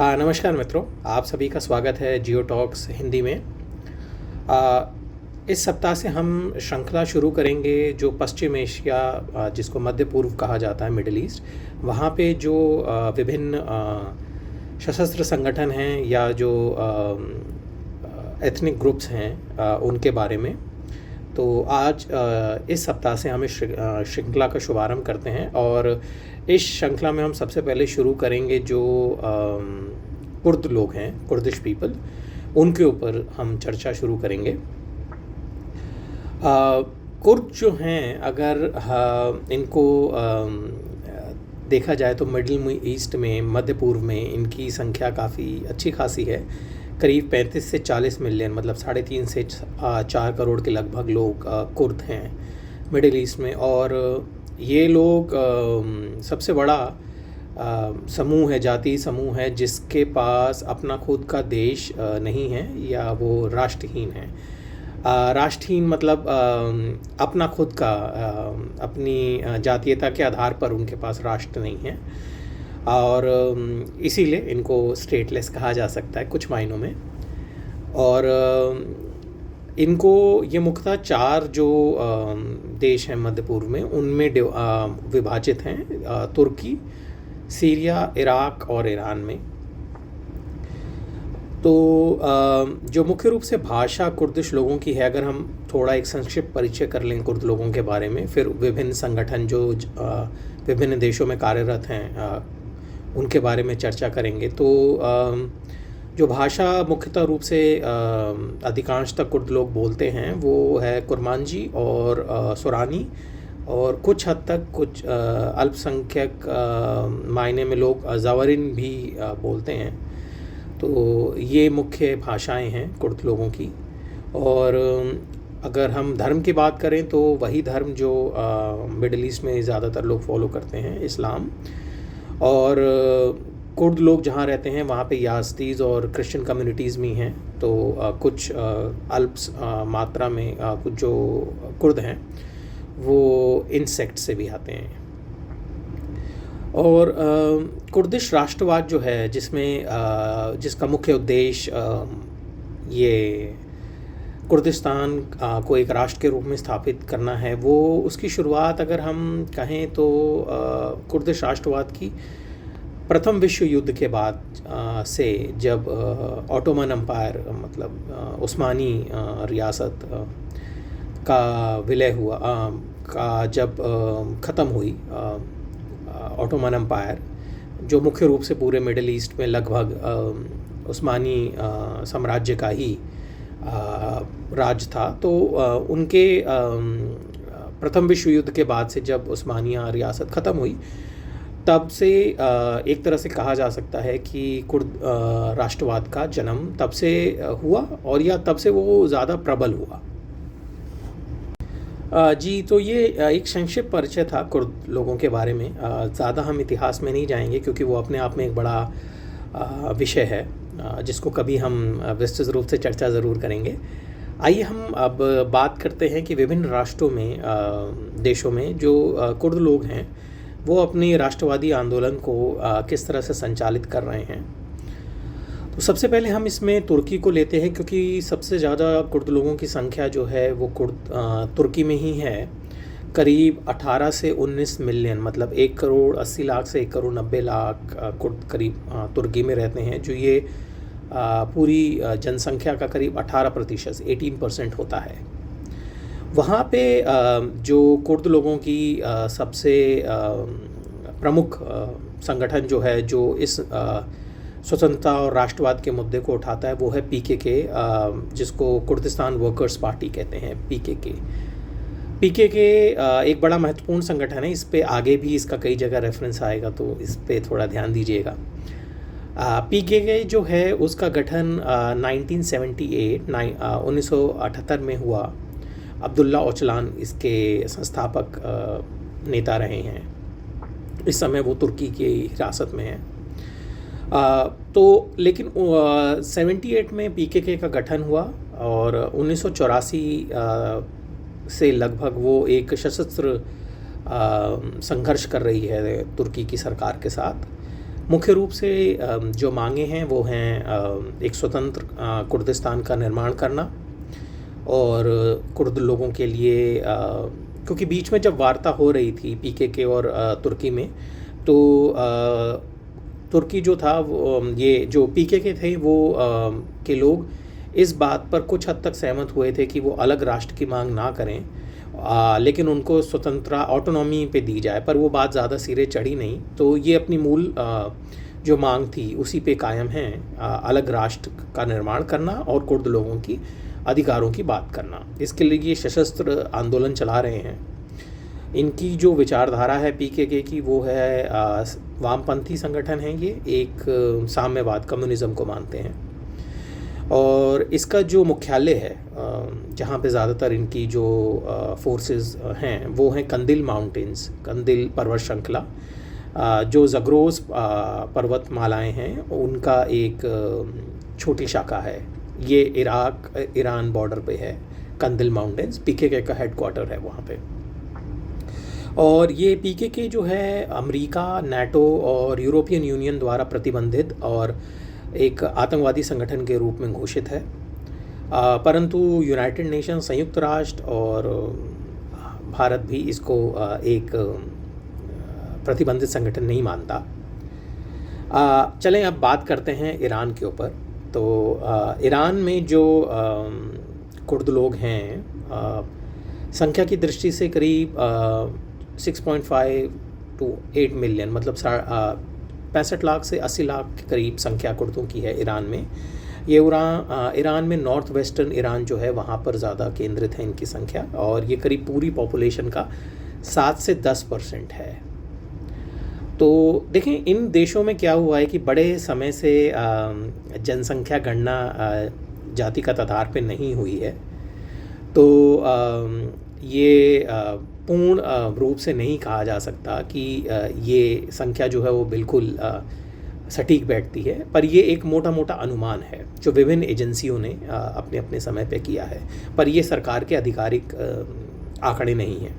नमस्कार मित्रों, आप सभी का स्वागत है जियो टॉक्स हिंदी में। आ, इस सप्ताह से हम श्रृंखला शुरू करेंगे जो पश्चिम एशिया, जिसको मध्य पूर्व कहा जाता है, मिडिल ईस्ट, वहाँ पे जो विभिन्न सशस्त्र संगठन हैं या जो एथनिक ग्रुप्स हैं, उनके बारे में। तो आज इस सप्ताह से हम इस श्रृंखला का शुभारंभ करते हैं और इस श्रृंखला में हम सबसे पहले शुरू करेंगे जो कुर्द लोग हैं, कुर्दिश पीपल, उनके ऊपर हम चर्चा शुरू करेंगे। कुर्द जो हैं, अगर इनको देखा जाए तो मिडिल ईस्ट में, मध्य पूर्व में इनकी संख्या काफ़ी अच्छी खासी है। करीब 35 से 40 मिलियन, मतलब 3.5 से 4 करोड़ के लगभग लोग कुर्द हैं मिडिल ईस्ट में। और ये लोग सबसे बड़ा समूह है, जातीय समूह है, जिसके पास अपना खुद का देश नहीं है या वो राष्ट्रहीन है। राष्ट्रहीन मतलब अपना खुद का, अपनी जातीयता के आधार पर उनके पास राष्ट्र नहीं है और इसीलिए इनको स्टेटलेस कहा जा सकता है कुछ मायनों में। और इनको ये मुख्यतः 4 जो देश हैं मध्य पूर्व में, उनमें विभाजित हैं, तुर्की, सीरिया, इराक और ईरान में। तो जो मुख्य रूप से भाषा कुर्दिश लोगों की है, अगर हम थोड़ा एक संक्षिप्त परिचय कर लें कुर्द लोगों के बारे में, फिर विभिन्न संगठन जो विभिन्न देशों में कार्यरत हैं उनके बारे में चर्चा करेंगे। तो जो भाषा मुख्यतः रूप से अधिकांशतः कुर्द लोग बोलते हैं वो है कुरमांजी और सुरानी, और कुछ हद तक कुछ अल्पसंख्यक मायने में लोग ज़ावरिन भी बोलते हैं। तो ये मुख्य भाषाएं हैं कुर्द लोगों की। और अगर हम धर्म की बात करें तो वही धर्म जो मिडिल ईस्ट में ज़्यादातर लोग फॉलो करते हैं, इस्लाम। और कुर्द लोग जहाँ रहते हैं वहाँ पे याज़दीज़ और क्रिश्चियन कम्युनिटीज़ भी हैं। तो कुछ अल्प मात्रा में कुछ जो कुर्द हैं वो इन सेक्ट से भी आते हैं। और कुर्दिश राष्ट्रवाद जो है, जिसमें जिसका मुख्य उद्देश्य ये कुर्दिस्तान को एक राष्ट्र के रूप में स्थापित करना है, वो उसकी शुरुआत अगर हम कहें तो कुर्दिश राष्ट्रवाद की प्रथम विश्व युद्ध के बाद से, जब ऑटोमन एम्पायर मतलब उस्मानी रियासत का विलय हुआ, का जब ख़त्म हुई ऑटोमन एम्पायर, जो मुख्य रूप से पूरे मिडिल ईस्ट में लगभग उस्मानी साम्राज्य का ही राज था। तो उनके प्रथम विश्व युद्ध के बाद से जब उस्मानिया रियासत ख़त्म हुई, तब से एक तरह से कहा जा सकता है कि कुर्द राष्ट्रवाद का जन्म तब से हुआ, और या तब से वो ज़्यादा प्रबल हुआ। जी, तो ये एक संक्षिप्त परिचय था कुर्द लोगों के बारे में। ज़्यादा हम इतिहास में नहीं जाएंगे क्योंकि वो अपने आप में एक बड़ा विषय है जिसको कभी हम विस्तृत रूप से चर्चा ज़रूर करेंगे। आइए हम अब बात करते हैं कि विभिन्न राष्ट्रों में, देशों में जो कुर्द लोग हैं वो अपनी राष्ट्रवादी आंदोलन को किस तरह से संचालित कर रहे हैं। तो सबसे पहले हम इसमें तुर्की को लेते हैं, क्योंकि सबसे ज़्यादा कुर्द लोगों की संख्या जो है वो तुर्की में ही है। करीब 18 से 19 मिलियन, मतलब 1 करोड़ 80 लाख से 1 करोड़ 90 लाख कुर्द करीब तुर्की में रहते हैं, जो ये पूरी जनसंख्या का करीब 18%, 18% होता है। वहाँ पे जो कुर्द लोगों की सबसे प्रमुख संगठन जो है, जो इस स्वतंत्रता और राष्ट्रवाद के मुद्दे को उठाता है, वो है पीकेके, जिसको कुर्दिस्तान वर्कर्स पार्टी कहते हैं, पीकेके। पीकेके एक बड़ा महत्वपूर्ण संगठन है। इस पे आगे भी इसका कई जगह रेफरेंस आएगा, तो इस पे थोड़ा ध्यान दीजिएगा। पीकेके जो है उसका गठन 1978 में हुआ। अब्दुल्ला ओचलान इसके संस्थापक नेता रहे हैं। इस समय वो तुर्की की हिरासत में है। तो लेकिन 78 में पीकेके का गठन हुआ और 1984 से लगभग वो एक सशस्त्र संघर्ष कर रही है तुर्की की सरकार के साथ। मुख्य रूप से जो मांगे हैं वो हैं एक स्वतंत्र कुर्दिस्तान का निर्माण करना और कुर्द लोगों के लिए, क्योंकि बीच में जब वार्ता हो रही थी पीकेके और तुर्की में, तो तुर्की जो था ये जो पीकेके थे वो के लोग इस बात पर कुछ हद तक सहमत हुए थे कि वो अलग राष्ट्र की मांग ना करें, लेकिन उनको स्वतंत्रता ऑटोनॉमी पे दी जाए, पर वो बात ज़्यादा सिरे चढ़ी नहीं। तो ये अपनी मूल जो मांग थी उसी पे कायम हैं, अलग राष्ट्र का निर्माण करना और कुर्द लोगों की अधिकारों की बात करना। इसके लिए ये सशस्त्र आंदोलन चला रहे हैं। इनकी जो विचारधारा है पीकेके की वो है वामपंथी संगठन है, ये एक साम्यवाद कम्युनिज़्म को मानते हैं। और इसका जो मुख्यालय है जहाँ पे ज़्यादातर इनकी जो फोर्सेस हैं वो हैं कंदिल माउंटेन्स, कंदिल पर्वत श्रृंखला, जो ज़ग्रोस पर्वतमालाएं हैं उनका एक छोटी शाखा है। ये इराक ईरान बॉर्डर पे है कंदिल माउंटेन्स, पीकेके का हेडक्वार्टर है वहाँ पे। और ये पीकेके जो है अमेरिका, नाटो और यूरोपियन यूनियन द्वारा प्रतिबंधित और एक आतंकवादी संगठन के रूप में घोषित है, परंतु यूनाइटेड नेशन, संयुक्त राष्ट्र और भारत भी इसको एक प्रतिबंधित संगठन नहीं मानता। चलें अब बात करते हैं ईरान के ऊपर। तो ईरान में जो कुर्द लोग हैं संख्या की दृष्टि से करीब 6.5 to 8 मिलियन, मतलब 65 लाख से 80 लाख के करीब संख्या कुर्दों की है ईरान में। ये ईरान में नॉर्थ वेस्टर्न ईरान जो है वहाँ पर ज़्यादा केंद्रित है इनकी संख्या, और ये करीब पूरी पॉपुलेशन का 7 से 10% है। तो देखें इन देशों में क्या हुआ है कि बड़े समय से जनसंख्या गणना जाति का आधार पे नहीं हुई है, तो ये पूर्ण रूप से नहीं कहा जा सकता कि ये संख्या जो है वो बिल्कुल सटीक बैठती है, पर ये एक मोटा मोटा अनुमान है जो विभिन्न एजेंसियों ने अपने अपने समय पे किया है, पर ये सरकार के आधिकारिक आंकड़े नहीं हैं।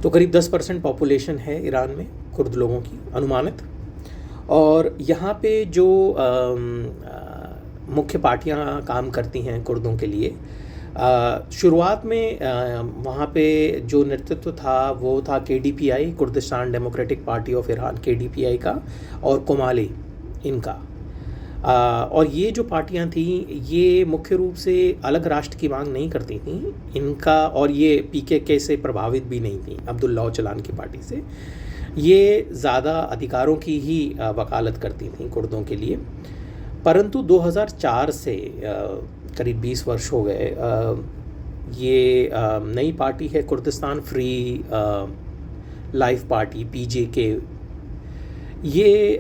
तो करीब 10% पॉपुलेशन है ईरान में कुर्द लोगों की अनुमानित। और यहाँ पे जो मुख्य पार्टियाँ काम करती हैं कुर्दों के लिए, शुरुआत में वहाँ पे जो नेतृत्व था वो था KDPI, Kurdistan democratic party of Iran, KDPI का, और कोमाली इनका। और ये जो पार्टियां थी ये मुख्य रूप से अलग राष्ट्र की मांग नहीं करती थी इनका, और ये पीकेके से प्रभावित भी नहीं थी, अब्दुल्ला ओचलान की पार्टी से। ये ज़्यादा अधिकारों की ही वकालत करती थी कुर्दों के लिए। परंतु 2004 से करीब 20 वर्ष हो गए, ये नई पार्टी है Kurdistan free life party, PJK। ये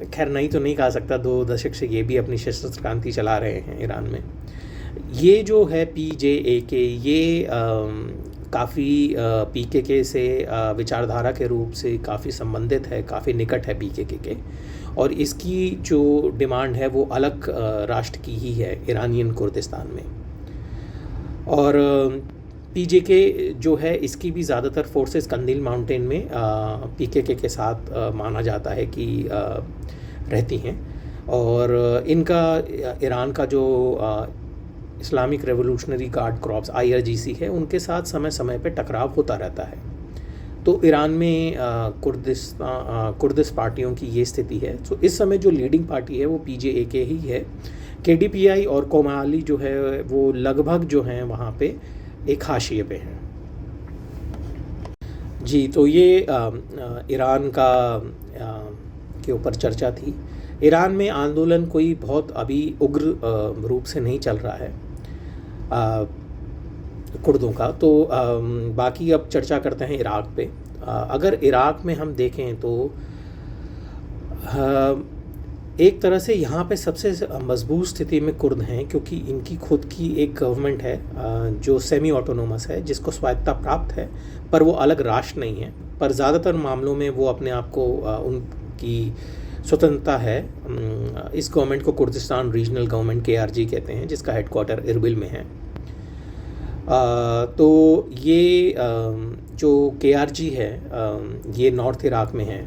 खैर नहीं तो नहीं कहा सकता, 2 दशक से ये भी अपनी सशस्त्र क्रांति चला रहे हैं ईरान में। ये जो है PJAK, ये काफ़ी PKK से विचारधारा के रूप से काफ़ी संबंधित है, काफ़ी निकट है PKK के, और इसकी जो डिमांड है वो अलग राष्ट्र की ही है ईरानियन कुर्दिस्तान में। और PJK जो है इसकी भी ज़्यादातर फोर्सेस कंदिल माउंटेन में PKK के साथ माना जाता है कि रहती हैं, और इनका ईरान का जो Islamic revolutionary guard crops IRGC है उनके साथ समय समय पे टकराव होता रहता है। तो ईरान में कुर्दिश पार्टियों की ये स्थिति है। तो इस समय जो लीडिंग पार्टी है वो PJAK ही है। KDPI और कोमाली जो है वो लगभग जो हैं वहाँ पे एक हाशिए पे हैं। जी, तो ये ईरान का के ऊपर चर्चा थी। ईरान में आंदोलन कोई बहुत अभी उग्र रूप से नहीं चल रहा है कुर्दों का। तो बाकी अब चर्चा करते हैं इराक पे। अगर इराक में हम देखें तो एक तरह से यहाँ पे सबसे मजबूत स्थिति में कुर्द हैं, क्योंकि इनकी खुद की एक गवर्नमेंट है जो सेमी ऑटोनोमस है, जिसको स्वायत्तता प्राप्त है, पर वो अलग राष्ट्र नहीं है। पर ज़्यादातर मामलों में वो अपने आप को उनकी स्वतंत्रता है। इस गवर्नमेंट को कुर्दिस्तान रीजनल गवर्नमेंट KRG कहते हैं, जिसका हेडक्वार्टर इरबिल में है। तो ये जो KRG है ये नॉर्थ इराक में है।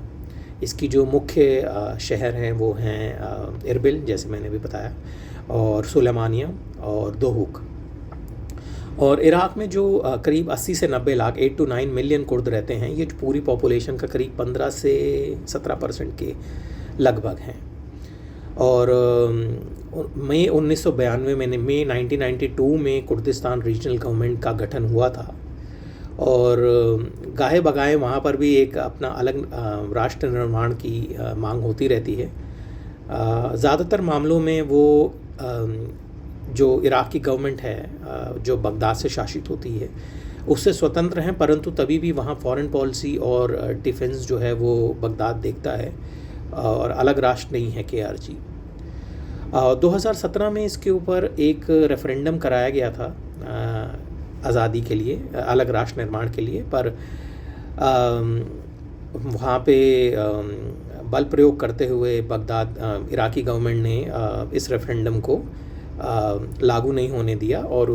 इसकी जो मुख्य शहर हैं वो हैं इरबिल, जैसे मैंने भी बताया, और सुलेमानिया और दोहुक। और इराक़ में जो करीब 80 से 90 लाख 8 to 9 मिलियन कुर्द रहते हैं, ये पूरी पॉपुलेशन का करीब 15 से 17% के लगभग हैं। और मई 1992 में, मई 1992 में कुर्दिस्तान रीजनल गवर्नमेंट का गठन हुआ था। और गाहे बगाए वहाँ पर भी एक अपना अलग राष्ट्र निर्माण की मांग होती रहती है। ज़्यादातर मामलों में वो जो इराक़ की गवर्नमेंट है जो बगदाद से शासित होती है उससे स्वतंत्र हैं, परंतु तभी भी वहाँ फॉरेन पॉलिसी और डिफेंस जो है वो बगदाद देखता है और अलग राष्ट्र नहीं है KRG। 2017 में इसके ऊपर एक रेफरेंडम कराया गया था आज़ादी के लिए, अलग राष्ट्र निर्माण के लिए, पर वहाँ पे बल प्रयोग करते हुए बगदाद इराक़ी गवर्नमेंट ने इस रेफरेंडम को लागू नहीं होने दिया और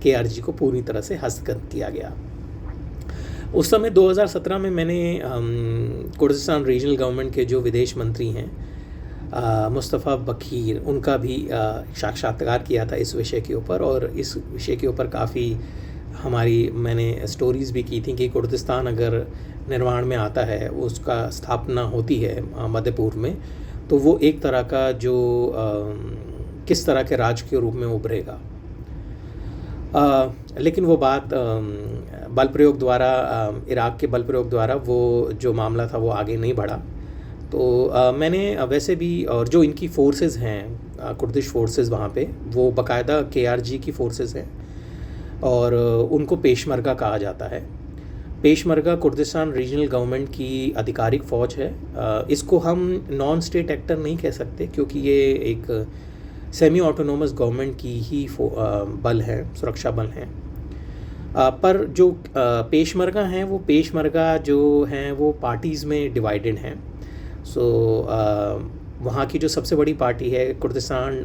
KRG को पूरी तरह से हस्तगत किया गया। उस समय 2017 में मैंने कुर्दिस्तान रीजनल गवर्नमेंट के जो विदेश मंत्री हैं मुस्तफ़ा बकीर, उनका भी साक्षात्कार किया था इस विषय के ऊपर। और इस विषय के ऊपर काफ़ी मैंने स्टोरीज़ भी की थी कि कुर्दिस्तान अगर निर्माण में आता है, उसका स्थापना होती है मध्य पूर्व में, तो वो एक तरह का जो किस तरह के राज्य के रूप में उभरेगा। लेकिन वो बात बल प्रयोग द्वारा, इराक़ के बल प्रयोग द्वारा वो जो मामला था वो आगे नहीं बढ़ा। तो मैंने वैसे भी, और जो इनकी फोर्सेस हैं कुर्दिश फोर्सेस वहाँ पे, वो बाकायदा KRG की फोर्सेस हैं और उनको पेशमरगा कहा जाता है। पेशमरगा कुर्दिस्तान रीजनल गवर्नमेंट की आधिकारिक फ़ौज है। इसको हम नॉन स्टेट एक्टर नहीं कह सकते क्योंकि ये एक सेमी ऑटोनोमस गवर्नमेंट की ही बल हैं, सुरक्षा बल हैं। पर जो पेशमरगा हैं, वो पेशमरगा जो हैं वो पार्टीज़ में डिवाइडेड हैं। वहाँ की जो सबसे बड़ी पार्टी है कुर्दिस्तान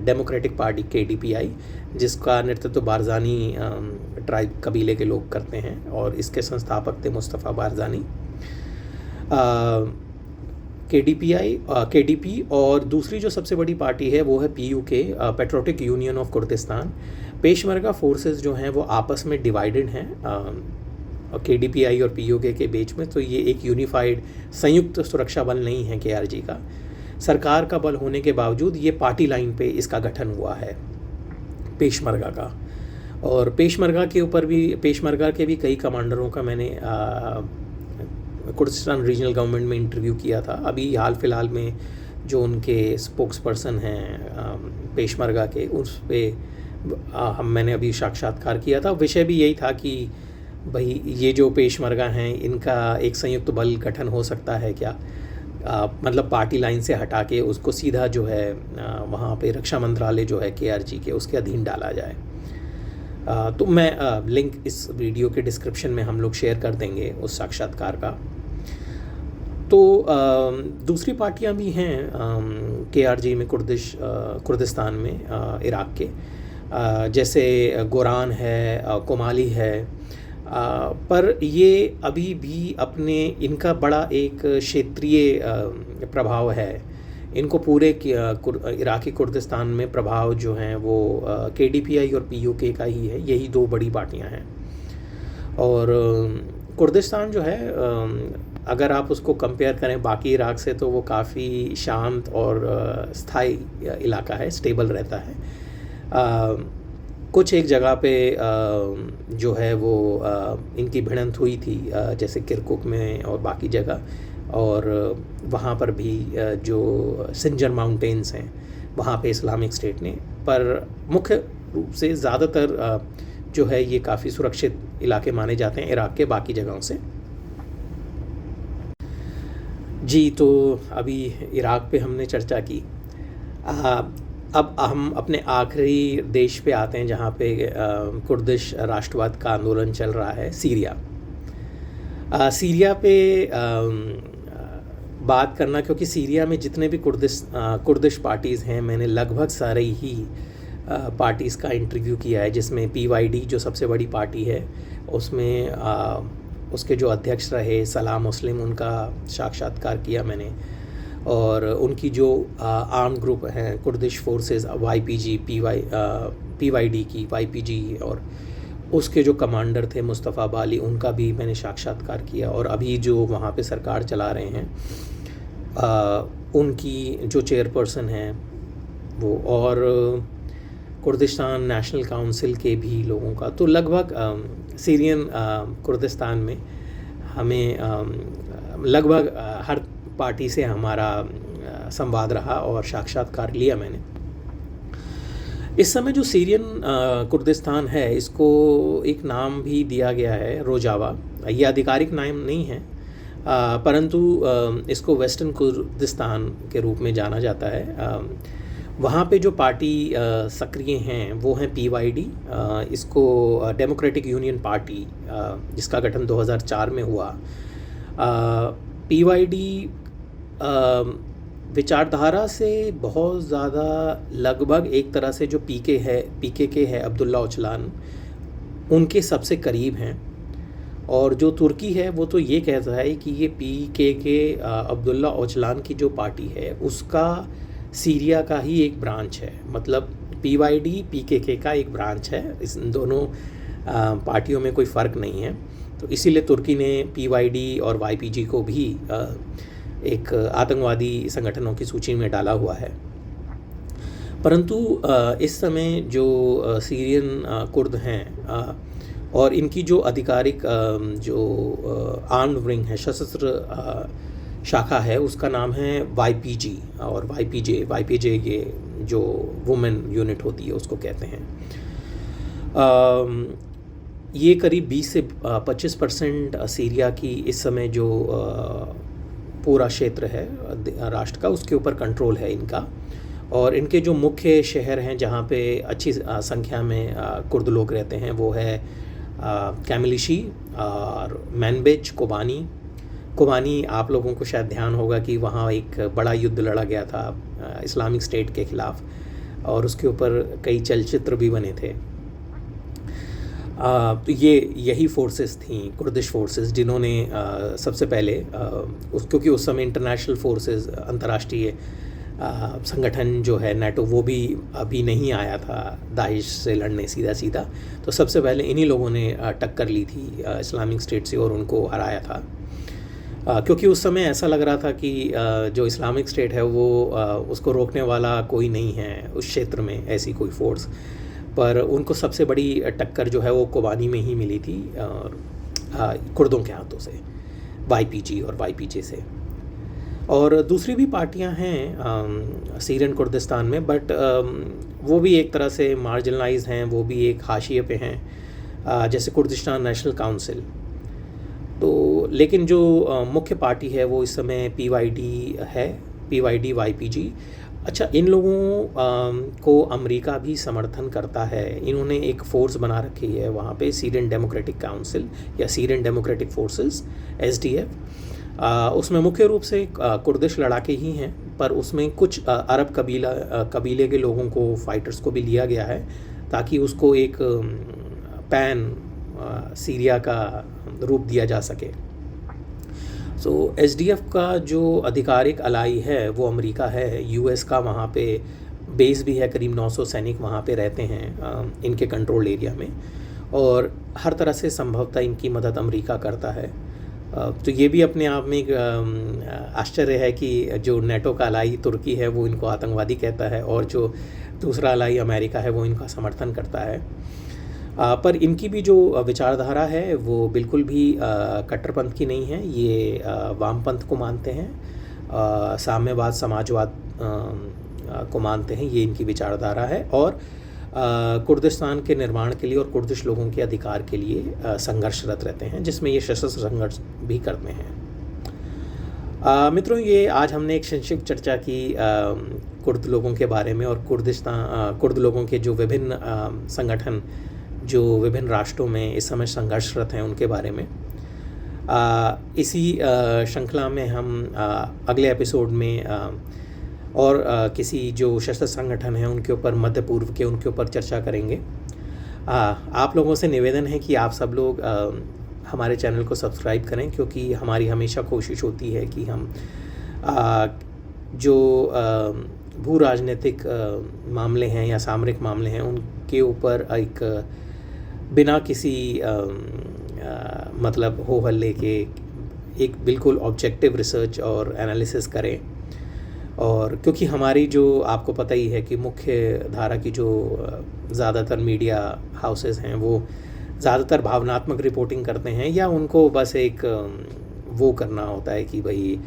डेमोक्रेटिक पार्टी KDPI, जिसका नेतृत्व बारज़ानी ट्राइब कबीले के लोग करते हैं और इसके संस्थापक थे मुस्तफ़ा बारज़ानी। KDP और दूसरी जो सबसे बड़ी पार्टी है वो है PUK, patriotic union of Kurdistan. Peshmerga forces जो हैं वो आपस में डिवाइडेड हैं KDPI और PUK के बीच में। तो ये एक यूनिफाइड संयुक्त सुरक्षा बल नहीं है KRG का। सरकार का बल होने के बावजूद ये पार्टी लाइन पे इसका गठन हुआ है पेशमरगा का। और पेशमरगा के ऊपर भी, पेशमरगा के भी कई कमांडरों का मैंने कुर्दिस्तान रीजनल गवर्नमेंट में इंटरव्यू किया था। अभी हाल फिलहाल में जो उनके स्पोक्स पर्सन हैं पेशमरगा के, उस पे मैंने अभी साक्षात्कार किया था। विषय भी यही था कि भाई ये जो पेशमरगा हैं इनका एक संयुक्त बल गठन हो सकता है क्या, मतलब पार्टी लाइन से हटा के उसको सीधा जो है वहाँ पे रक्षा मंत्रालय जो है KRG के, उसके अधीन डाला जाए। तो मैं लिंक इस वीडियो के डिस्क्रिप्शन में हम लोग शेयर कर देंगे उस साक्षात्कार का। तो दूसरी पार्टियां भी हैं KRG में, कुर्दिस्तान में इराक़ के, जैसे गोरान है, कोमाली है, पर ये अभी भी इनका बड़ा एक क्षेत्रीय प्रभाव है। इनको पूरे इराक़ी कुर्दिस्तान में प्रभाव जो हैं वो KDPI और PUK का ही है। यही दो बड़ी पार्टियां हैं। और कुर्दिस्तान जो है, अगर आप उसको कंपेयर करें बाकी इराक़ से, तो वो काफ़ी शांत और स्थायी इलाका है, स्टेबल रहता है। कुछ एक जगह पे जो है वो इनकी भिड़ंत हुई थी, जैसे किरकुक में और बाकी जगह, और वहाँ पर भी जो सिंजर माउंटेन्स हैं वहाँ पे इस्लामिक स्टेट ने, पर मुख्य रूप से ज़्यादातर जो है ये काफ़ी सुरक्षित इलाके माने जाते हैं इराक़ के बाकी जगहों से। जी, तो अभी इराक़ पे हमने चर्चा की। अब हम अपने आखिरी देश पे आते हैं जहाँ पे कुर्दिश राष्ट्रवाद का आंदोलन चल रहा है, सीरिया। सीरिया पे बात करना, क्योंकि सीरिया में जितने भी कुर्दिश पार्टीज़ हैं, मैंने लगभग सारे ही पार्टीज़ का इंटरव्यू किया है, जिसमें PYD जो सबसे बड़ी पार्टी है उसमें उसके जो अध्यक्ष रहे सलाम मुस्लिम, उनका साक्षात्कार किया मैंने। और उनकी जो आर्म ग्रुप हैं कुर्दिश फोर्सेस YPG PYD की YPG, और उसके जो कमांडर थे मुस्तफ़ा बाली, उनका भी मैंने साक्षात्कार किया। और अभी जो वहाँ पे सरकार चला रहे हैं उनकी जो चेयरपर्सन हैं वो, और कुर्दिस्तान नेशनल काउंसिल के भी लोगों का। तो लगभग सीरियन कुर्दिस्तान में हमें लगभग हर पार्टी से हमारा संवाद रहा और साक्षात्कार लिया मैंने। इस समय जो सीरियन कुर्दिस्तान है, इसको एक नाम भी दिया गया है रोजावा। ये आधिकारिक नाम नहीं है, परंतु इसको वेस्टर्न कुर्दिस्तान के रूप में जाना जाता है। वहाँ पे जो पार्टी सक्रिय हैं वो हैं PYD, इसको डेमोक्रेटिक यूनियन पार्टी, जिसका गठन 2004 में हुआ। PYD विचारधारा से बहुत ज़्यादा लगभग एक तरह से जो PKK है अब्दुल्ला ओचलान, उनके सबसे करीब हैं। और जो तुर्की है वो तो ये कहता है कि ये PKK अब्दुल्ला ओचलान की जो पार्टी है उसका सीरिया का ही एक ब्रांच है। मतलब PYD PKK का एक ब्रांच है, इस दोनों पार्टियों में कोई फ़र्क नहीं है। तो इसीलिए तुर्की ने PYD और YPG को भी एक आतंकवादी संगठनों की सूची में डाला हुआ है। परंतु इस समय जो सीरियन कुर्द हैं और इनकी जो आधिकारिक जो आर्म्ड विंग है, सशस्त्र शाखा है, उसका नाम है YPG और YPJ ये जो वुमेन यूनिट होती है उसको कहते हैं। ये करीब 20 से 25% सीरिया की इस समय जो पूरा क्षेत्र है राष्ट्र का, उसके ऊपर कंट्रोल है इनका। और इनके जो मुख्य शहर हैं जहाँ पे अच्छी संख्या में कुर्द लोग रहते हैं वो है कैमिलिशी और मैनबिज, कोबानी। आप लोगों को शायद ध्यान होगा कि वहाँ एक बड़ा युद्ध लड़ा गया था इस्लामिक स्टेट के ख़िलाफ़, और उसके ऊपर कई चलचित्र भी बने थे। तो यही फोर्सेस थी, कुर्दिश फोर्सेस, जिन्होंने सबसे पहले क्योंकि उस समय इंटरनेशनल फोर्सेस, अंतर्राष्ट्रीय संगठन जो है NATO, वो भी अभी नहीं आया था दाइश से लड़ने सीधा। तो सबसे पहले इन्हीं लोगों ने टक्कर ली थी इस्लामिक स्टेट से और उनको हराया था। क्योंकि उस समय ऐसा लग रहा था कि जो इस्लामिक स्टेट है वो उसको रोकने वाला कोई नहीं है उस क्षेत्र में, ऐसी कोई फोर्स। पर उनको सबसे बड़ी टक्कर जो है वो कोबानी में ही मिली थी कुर्दों के हाथों से, YPG और YPJ से। और दूसरी भी पार्टियां हैं सीरियन कुर्दिस्तान में, बट वो भी एक तरह से मार्जिनलाइज हैं, वो भी एक हाशिए पे हैं, जैसे कुर्दिस्तान नेशनल काउंसिल। तो लेकिन जो मुख्य पार्टी है वो इस समय PYD है, PYD YPG। अच्छा, इन लोगों को अमेरिका भी समर्थन करता है। इन्होंने एक फ़ोर्स बना रखी है वहाँ पे, सीरियन डेमोक्रेटिक काउंसिल या सीरियन डेमोक्रेटिक फोर्सेस, SDF। उसमें मुख्य रूप से कुर्दिश लड़ाके ही हैं, पर उसमें कुछ अरब कबीले के लोगों को, फाइटर्स को भी लिया गया है, ताकि उसको एक पैन सीरिया का रूप दिया जा सके। सो SDF का जो आधिकारिक अलाई है वो अमेरिका है, US का वहाँ पे बेस भी है, करीब 900 सैनिक वहाँ पे रहते हैं इनके कंट्रोल एरिया में, और हर तरह से संभवतः इनकी मदद अमेरिका करता है। तो ये भी अपने आप में एक आश्चर्य है कि जो NATO का अलाई तुर्की है वो इनको आतंकवादी कहता है, और जो दूसरा अलाई अमेरिका है वो इनका समर्थन करता है। पर इनकी भी जो विचारधारा है वो बिल्कुल भी कट्टरपंथ की नहीं है। ये वामपंथ को मानते हैं, साम्यवाद, समाजवाद को मानते हैं। ये इनकी विचारधारा है, और कुर्दिस्तान के निर्माण के लिए और कुर्दिश लोगों के अधिकार के लिए संघर्षरत रहते हैं, जिसमें ये सशस्त्र संघर्ष भी करते हैं। मित्रों, ये आज हमने एक संक्षिप्त चर्चा की कुर्द लोगों के बारे में, और कुर्द लोगों के जो विभिन्न संगठन जो विभिन्न राष्ट्रों में इस समय संघर्षरत हैं उनके बारे में। इसी श्रृंखला में हम अगले एपिसोड में और किसी जो सशस्त्र संगठन हैं उनके ऊपर, मध्य पूर्व के, उनके ऊपर चर्चा करेंगे। आप लोगों से निवेदन है कि आप सब लोग हमारे चैनल को सब्सक्राइब करें, क्योंकि हमारी हमेशा कोशिश होती है कि हम जो भू राजनीतिक मामले हैं या सामरिक मामले हैं उनके ऊपर एक बिना किसी मतलब हो हल्ले के एक बिल्कुल ऑब्जेक्टिव रिसर्च और एनालिसिस करें। और क्योंकि हमारी जो आपको पता ही है कि मुख्य धारा की जो ज़्यादातर मीडिया हाउसेस हैं वो ज़्यादातर भावनात्मक रिपोर्टिंग करते हैं, या उनको बस एक वो करना होता है कि भाई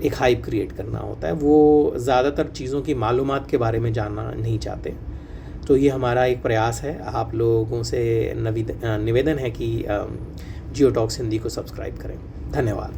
एक हाइप क्रिएट करना होता है, वो ज़्यादातर चीज़ों की मालूमात के बारे में जानना नहीं चाहते। तो ये हमारा एक प्रयास है, आप लोगों से निवेदन है कि जियो टॉक्स हिंदी को सब्सक्राइब करें। धन्यवाद।